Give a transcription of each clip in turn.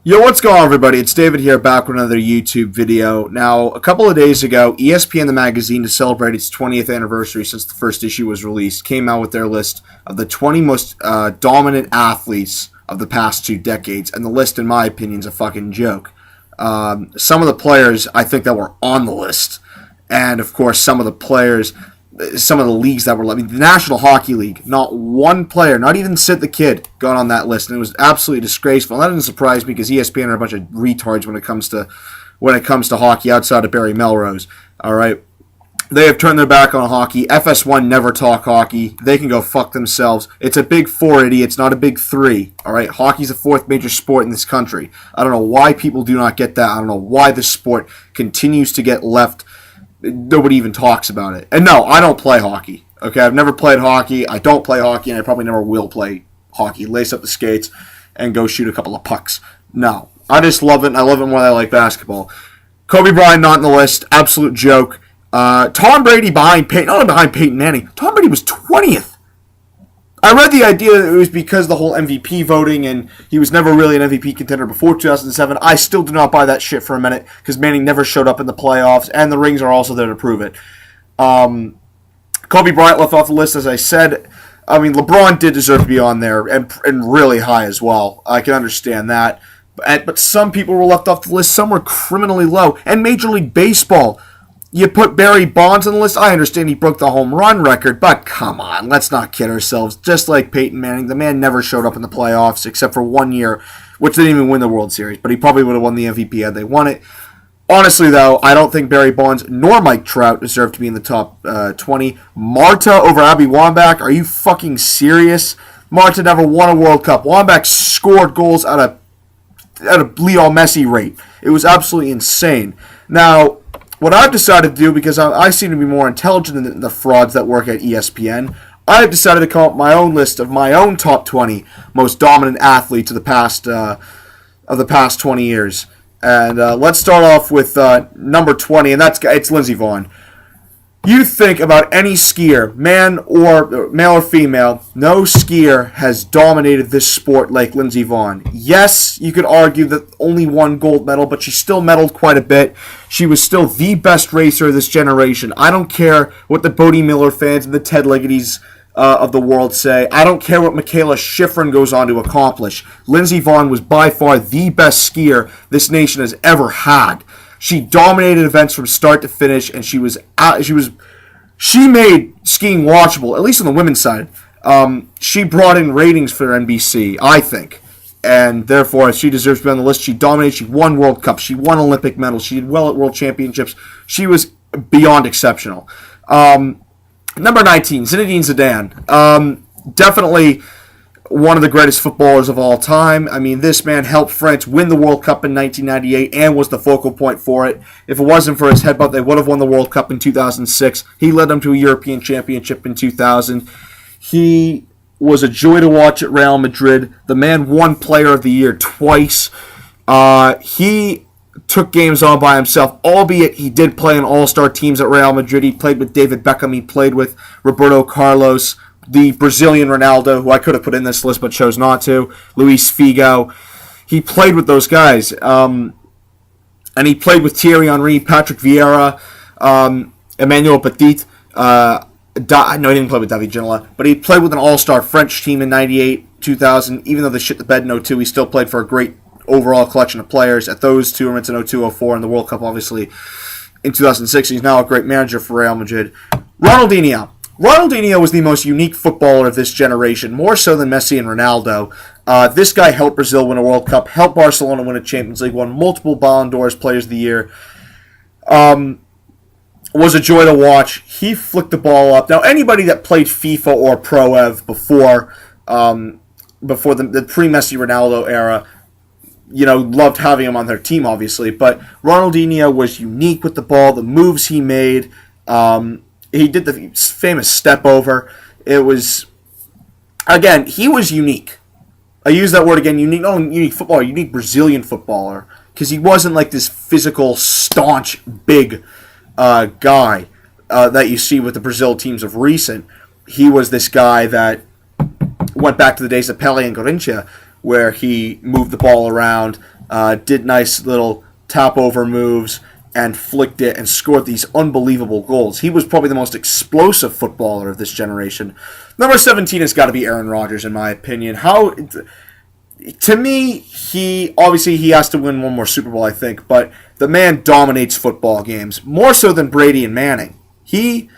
Yo, what's going on, everybody? It's David here, back with another YouTube video. Now, a couple of days ago, ESPN, the magazine, to celebrate its 20th anniversary since the first issue was released, came out with their list of the 20 most dominant athletes of the past 2 decades. And the list, in my opinion, is a fucking joke. Some of the players, I think, that were on the list, and, of course, some of the leagues that were, the National Hockey League, not one player, not even Sid the Kid, got on that list, and it was absolutely disgraceful. And that doesn't surprise me because ESPN are a bunch of retards when it comes to hockey outside of Barry Melrose. All right, they have turned their back on hockey. FS1 never talk hockey. They can go fuck themselves. It's a big four, idiots, not a big three. All right, hockey's the fourth major sport in this country. I don't know why people do not get that. I don't know why this sport continues to get left. Nobody even talks about it. And no, I don't play hockey. Okay, I've never played hockey. I don't play hockey, and I probably never will play hockey. Lace up the skates and go shoot a couple of pucks. No, I just love it, and I love it more than I like basketball. Kobe Bryant not on the list. Absolute joke. Tom Brady behind Peyton Manning. Tom Brady was 20th. I read the idea that it was because of the whole MVP voting and he was never really an MVP contender before 2007. I still do not buy that shit for a minute because Manning never showed up in the playoffs and the rings are also there to prove it. Kobe Bryant left off the list, as I said. I mean, LeBron did deserve to be on there and really high as well. I can understand that. But some people were left off the list. Some were criminally low. And Major League Baseball, you put Barry Bonds on the list. I understand he broke the home run record, but come on, let's not kid ourselves. Just like Peyton Manning, the man never showed up in the playoffs except for 1 year, which they didn't even win the World Series, but he probably would have won the MVP had they won it. Honestly, though, I don't think Barry Bonds nor Mike Trout deserve to be in the top 20. Marta over Abby Wambach? Are you fucking serious? Marta never won a World Cup. Wambach scored goals at a Leo Messi rate. It was absolutely insane. Now, what I've decided to do, because I seem to be more intelligent than the frauds that work at ESPN, I've decided to come up with my own list of my own top 20 most dominant athletes of the past 20 years. And let's start off with number 20, and it's Lindsey Vonn. You think about any skier, male or female, no skier has dominated this sport like Lindsey Vonn. Yes, you could argue that only one gold medal, but she still medaled quite a bit. She was still the best racer of this generation. I don't care what the Bodie Miller fans and the Ted Liggettys of the world say. I don't care what Michaela Schifrin goes on to accomplish. Lindsey Vonn was by far the best skier this nation has ever had. She dominated events from start to finish, and she made skiing watchable, at least on the women's side. She brought in ratings for NBC, I think, and therefore she deserves to be on the list. She dominated. She won World Cups. She won Olympic medals. She did well at World Championships. She was beyond exceptional. Number 19, Zinedine Zidane. Definitely one of the greatest footballers of all time. I mean, this man helped France win the World Cup in 1998 and was the focal point for it. If it wasn't for his headbutt, they would have won the World Cup in 2006. He led them to a European Championship in 2000. He was a joy to watch at Real Madrid. The man won Player of the Year twice. He took games on by himself, albeit he did play in all-star teams at Real Madrid. He played with David Beckham. He played with Roberto Carlos, the Brazilian Ronaldo, who I could have put in this list but chose not to, Luis Figo. He played with those guys. And he played with Thierry Henry, Patrick Vieira, Emmanuel Petit. No, he didn't play with David Ginola, but he played with an all-star French team in 98, 2000. Even though they shit the bed in 02, he still played for a great overall collection of players at those tournaments in 02, 04, and the World Cup, obviously, in 2006. He's now a great manager for Real Madrid. Ronaldinho was the most unique footballer of this generation, more so than Messi and Ronaldo. This guy helped Brazil win a World Cup, helped Barcelona win a Champions League, won multiple Ballon d'Ors, Players of the Year. Was a joy to watch. He flicked the ball up. Now, anybody that played FIFA or Pro Ev before the pre-Messi Ronaldo era, loved having him on their team, obviously. But Ronaldinho was unique with the ball, the moves he made. He did the famous step over. It was, again, he was unique. I use that word again, unique, not only unique footballer, unique Brazilian footballer. Because he wasn't like this physical, staunch, big guy that you see with the Brazil teams of recent. He was this guy that went back to the days of Pelé and Garrincha, where he moved the ball around, did nice little tap-over moves, and flicked it and scored these unbelievable goals. He was probably the most explosive footballer of this generation. Number 17 has got to be Aaron Rodgers, in my opinion. To me, he has to win one more Super Bowl, I think, but the man dominates football games, more so than Brady and Manning. He,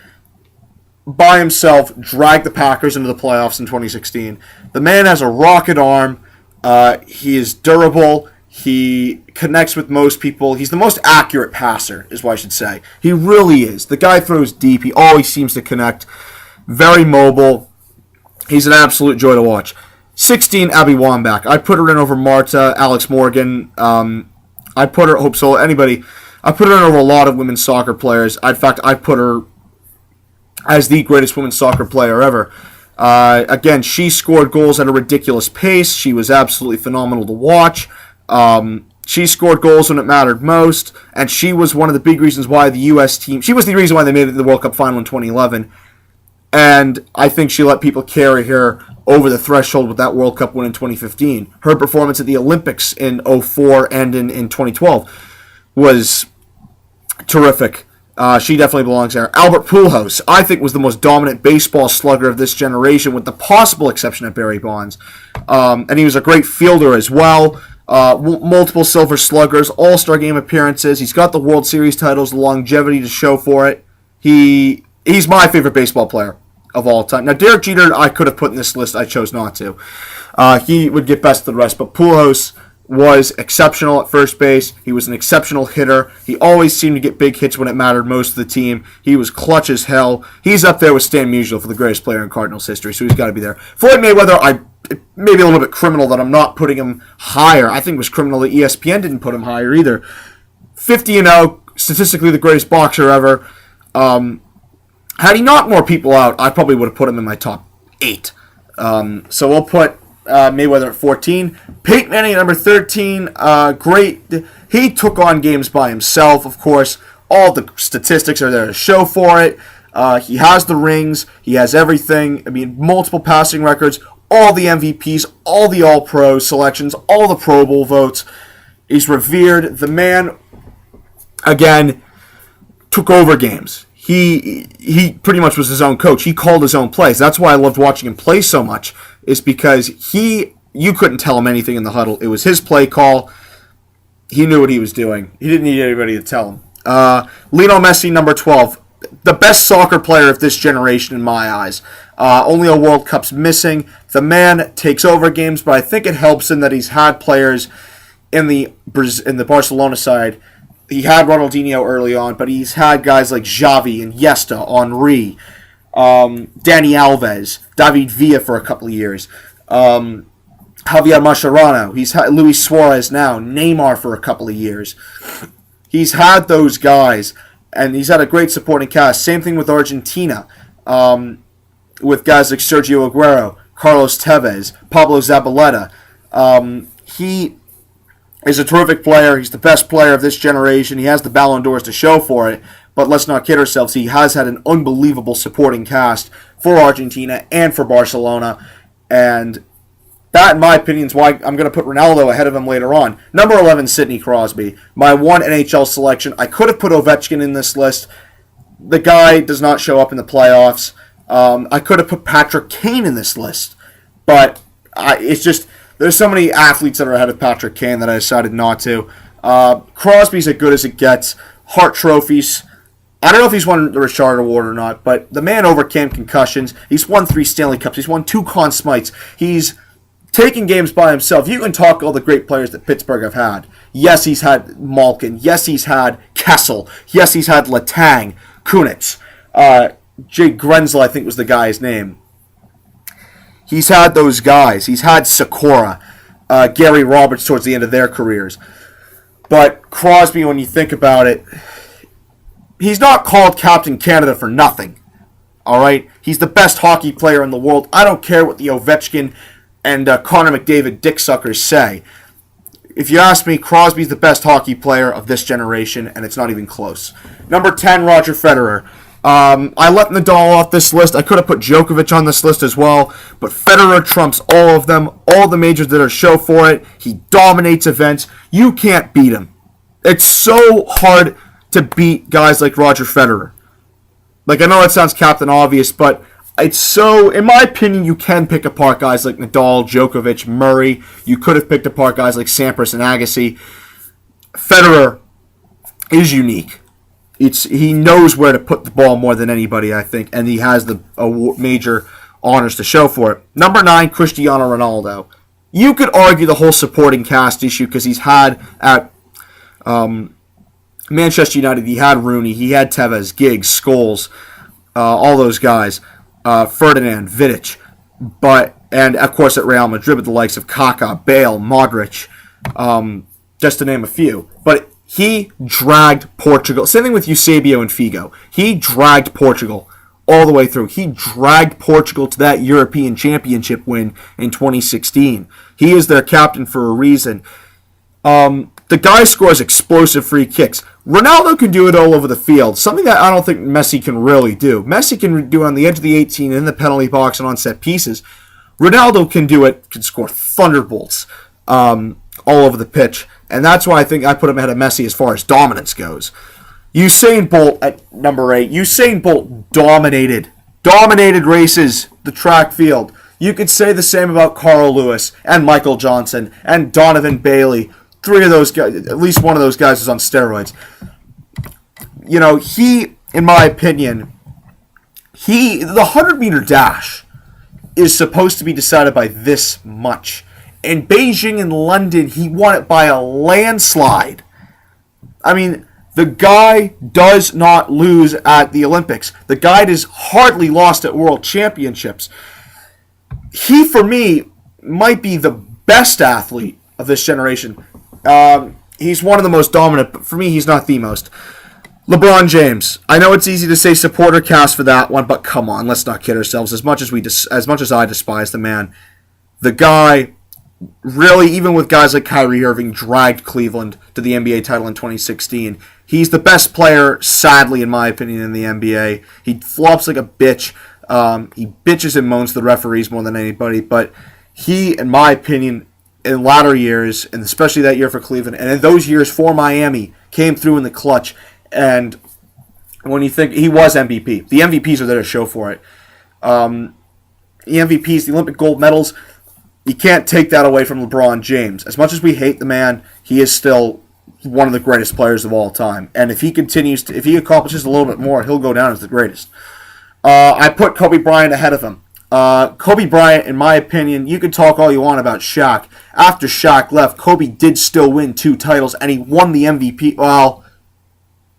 by himself, dragged the Packers into the playoffs in 2016. The man has a rocket arm. He is durable. He connects with most people. He's the most accurate passer, is what I should say. He really is. The guy throws deep. He always seems to connect. Very mobile. He's an absolute joy to watch. 16, Abby Wambach. I put her in over Marta, Alex Morgan. I put her, hope so, anybody. I put her in over a lot of women's soccer players. In fact, I put her as the greatest women's soccer player ever. Again, she scored goals at a ridiculous pace. She was absolutely phenomenal to watch. She scored goals when it mattered most, and she was one of the big reasons why the U.S. team... She was the reason why they made it to the World Cup final in 2011, and I think she let people carry her over the threshold with that World Cup win in 2015. Her performance at the Olympics in 2004 and in 2012 was terrific. She definitely belongs there. Albert Pujols, I think, was the most dominant baseball slugger of this generation, with the possible exception of Barry Bonds. And he was a great fielder as well. Multiple Silver Sluggers, All-Star Game appearances. He's got the World Series titles, the longevity to show for it. He's my favorite baseball player of all time. Now, Derek Jeter, I could have put in this list. I chose not to. He would get best of the rest, but Pujols was exceptional at first base. He was an exceptional hitter. He always seemed to get big hits when it mattered most to the team. He was clutch as hell. He's up there with Stan Musial for the greatest player in Cardinals history, so he's got to be there. Floyd Mayweather, maybe a little bit criminal that I'm not putting him higher. I think it was criminal that ESPN didn't put him higher either. 50-0, statistically the greatest boxer ever. Had he knocked more people out, I probably would have put him in my top 8. So we'll put Mayweather at 14. Peyton Manning at number 13. Great. He took on games by himself, of course. All the statistics are there to show for it. He has the rings. He has everything. I mean, multiple passing records, all the MVPs, all the All-Pro selections, all the Pro Bowl votes. He's revered. The man, again, took over games. He pretty much was his own coach. He called his own plays. That's why I loved watching him play so much, is because you couldn't tell him anything in the huddle. It was his play call. He knew what he was doing. He didn't need anybody to tell him. Lionel Messi, number 12. The best soccer player of this generation in my eyes. Only a World Cup's missing. The man takes over games, but I think it helps him that he's had players in the Barcelona side. He had Ronaldinho early on, but he's had guys like Xavi, Iniesta, Henry, Dani Alves, David Villa for a couple of years, Javier Mascherano. He's had Luis Suarez now, Neymar for a couple of years. He's had those guys, and he's had a great supporting cast. Same thing with Argentina, with guys like Sergio Aguero, Carlos Tevez, Pablo Zabaleta. He is a terrific player. He's the best player of this generation. He has the Ballon d'Ors to show for it. But let's not kid ourselves. He has had an unbelievable supporting cast for Argentina and for Barcelona. And that, in my opinion, is why I'm going to put Ronaldo ahead of him later on. Number 11, Sidney Crosby. My one NHL selection. I could have put Ovechkin in this list. The guy does not show up in the playoffs. I could have put Patrick Kane in this list. But it's just... There's so many athletes that are ahead of Patrick Kane that I decided not to. Crosby's as good as it gets. Hart trophies. I don't know if he's won the Richard Award or not, but the man overcame concussions. He's won 3 Stanley Cups. He's won 2 Conn Smites. He's taken games by himself. You can talk all the great players that Pittsburgh have had. Yes, he's had Malkin. Yes, he's had Kessel. Yes, he's had Letang, Kunitz. Jay Grenzel, I think was the guy's name. He's had those guys. He's had Sikora, Gary Roberts towards the end of their careers. But Crosby, when you think about it, he's not called Captain Canada for nothing. All right? He's the best hockey player in the world. I don't care what the Ovechkin and Connor McDavid dicksuckers say. If you ask me, Crosby's the best hockey player of this generation, and it's not even close. Number 10, Roger Federer. I let Nadal off this list. I could have put Djokovic on this list as well, but Federer trumps all of them. All the majors that are show for it. He dominates events. You can't beat him. It's so hard to beat guys like Roger Federer. Like, I know it sounds Captain Obvious, but it's so, in my opinion, you can pick apart guys like Nadal, Djokovic, Murray. You could have picked apart guys like Sampras and Agassi. Federer is unique. He knows where to put the ball more than anybody, I think, and he has the major honors to show for it. Number 9, Cristiano Ronaldo. You could argue the whole supporting cast issue because he's had at Manchester United, he had Rooney, he had Tevez, Giggs, Scholes, all those guys, Ferdinand, Vidic, and of course at Real Madrid with the likes of Kaká, Bale, Modric, just to name a few. But he dragged Portugal. Same thing with Eusebio and Figo. He dragged Portugal all the way through. He dragged Portugal to that European Championship win in 2016. He is their captain for a reason. The guy scores explosive free kicks. Ronaldo can do it all over the field, something that I don't think Messi can really do. Messi can do it on the edge of the 18, in the penalty box, and on set pieces. Ronaldo can do it, can score thunderbolts all over the pitch. And that's why I think I put him ahead of Messi as far as dominance goes. Usain Bolt at number 8. Usain Bolt dominated races, the track field. You could say the same about Carl Lewis and Michael Johnson and Donovan Bailey. 3 of those guys, at least one of those guys is on steroids. You know, he, in my opinion, the 100-meter dash is supposed to be decided by this much. In Beijing and London, he won it by a landslide. I mean, the guy does not lose at the Olympics. The guy has hardly lost at World Championships. He, for me, might be the best athlete of this generation. He's one of the most dominant, but for me, he's not the most. LeBron James. I know it's easy to say supporter cast for that one, but come on, let's not kid ourselves. As much as I despise the man, the guy really, even with guys like Kyrie Irving, dragged Cleveland to the NBA title in 2016. He's the best player, sadly, in my opinion, in the NBA. He flops like a bitch. He bitches and moans to the referees more than anybody, but he, in my opinion, in latter years, and especially that year for Cleveland, and in those years for Miami, came through in the clutch. And when you think, he was MVP. The MVPs are there to show for it. The MVPs, the Olympic gold medals, you can't take that away from LeBron James. As much as we hate the man, he is still one of the greatest players of all time. And if he accomplishes a little bit more, he'll go down as the greatest. I put Kobe Bryant ahead of him. Kobe Bryant, in my opinion, you can talk all you want about Shaq. After Shaq left, Kobe did still win 2 titles, and he won the MVP. Well,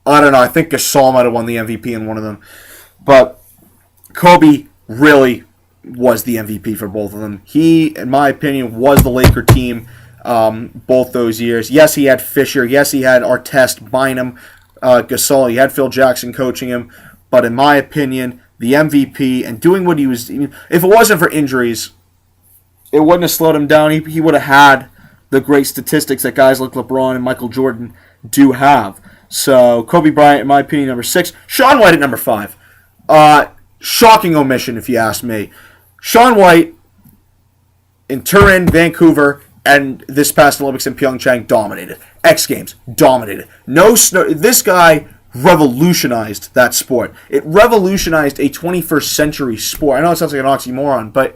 I don't know. I think Gasol might have won the MVP in one of them. But Kobe really was the MVP for both of them. He, in my opinion, was the Laker team both those years. Yes, he had Fisher. Yes, he had Artest, Bynum, Gasol. He had Phil Jackson coaching him. But in my opinion, the MVP and doing what he was... If it wasn't for injuries, it wouldn't have slowed him down. He would have had the great statistics that guys like LeBron and Michael Jordan do have. So, Kobe Bryant, in my opinion, number 6. Shaun White at number 5. Shocking omission, if you ask me. Shaun White, in Turin, Vancouver, and this past Olympics in Pyeongchang, dominated. X Games, dominated. This guy revolutionized that sport. It revolutionized a 21st century sport. I know it sounds like an oxymoron, but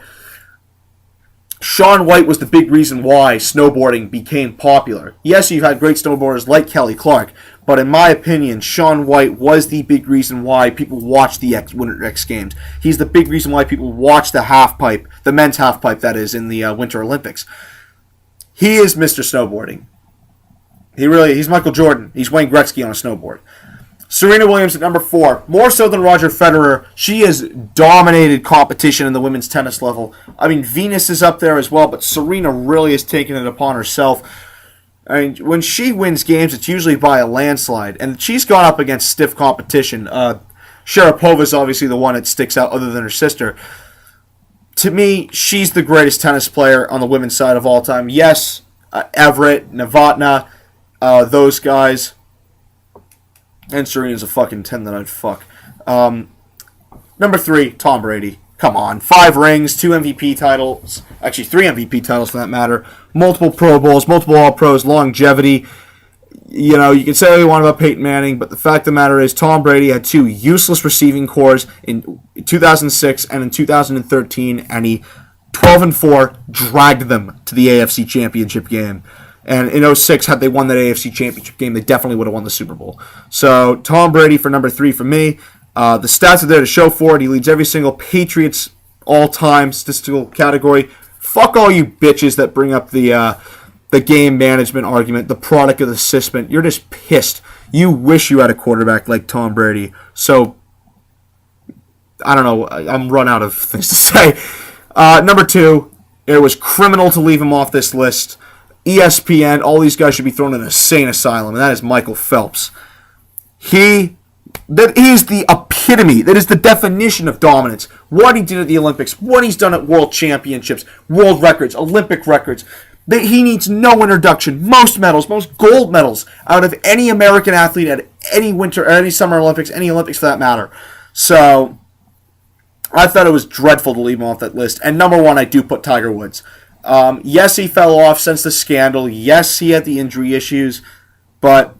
Shaun White was the big reason why snowboarding became popular. Yes, you've had great snowboarders like Kelly Clark, but in my opinion, Shaun White was the big reason why people watched the Winter X Games. He's the big reason why people watch the halfpipe, the men's halfpipe that is, in the Winter Olympics. He is Mr. Snowboarding. He's Michael Jordan. He's Wayne Gretzky on a snowboard. Serena Williams at number 4. More so than Roger Federer, she has dominated competition in the women's tennis level. I mean, Venus is up there as well, but Serena really has taken it upon herself. I mean, when she wins games, it's usually by a landslide, and she's gone up against stiff competition. Sharapova is obviously the one that sticks out other than her sister. To me, she's the greatest tennis player on the women's side of all time. Yes, Everett, Novotná, those guys. And Serena's a fucking 10 that I'd fuck. Number 3, Tom Brady. Come on. 5 rings, 2 MVP titles. Actually, 3 MVP titles for that matter. Multiple Pro Bowls, multiple All-Pros, longevity. You know, you can say what you want about Peyton Manning, but the fact of the matter is Tom Brady had 2 useless receiving cores in 2006 and in 2013, and he 12-4 dragged them to the AFC Championship game. And in 06, had they won that AFC Championship game, they definitely would have won the Super Bowl. So Tom Brady for number 3 for me. The stats are there to show for it. He leads every single Patriots all-time statistical category. Fuck all you bitches that bring up the game management argument, the product of the system. You're just pissed. You wish you had a quarterback like Tom Brady. So, I don't know. I'm run out of things to say. Number 2, it was criminal to leave him off this list. ESPN, all these guys should be thrown in an insane asylum, and that is Michael Phelps. That is the epitome, that is the definition of dominance. What he did at the Olympics, what he's done at World Championships, world records, Olympic records. He needs no introduction. Most medals, most gold medals out of any American athlete at any winter, or any summer Olympics, any Olympics for that matter. So, I thought it was dreadful to leave him off that list. And number 1, I do put Tiger Woods. Yes, he fell off since the scandal. Yes, he had the injury issues. But,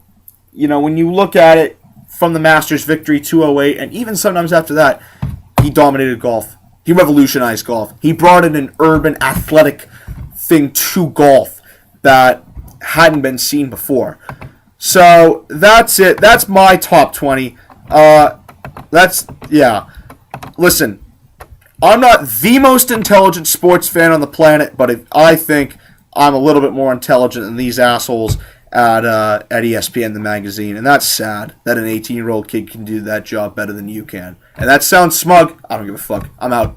you know, when you look at it from the Masters victory 2008, and even sometimes after that, he dominated golf. He revolutionized golf. He brought in an urban athletic thing to golf that hadn't been seen before. So, that's it. That's my top 20. Listen, I'm not the most intelligent sports fan on the planet, but I think I'm a little bit more intelligent than these assholes at ESPN, the magazine. And that's sad that an 18-year-old kid can do that job better than you can. And that sounds smug. I don't give a fuck. I'm out.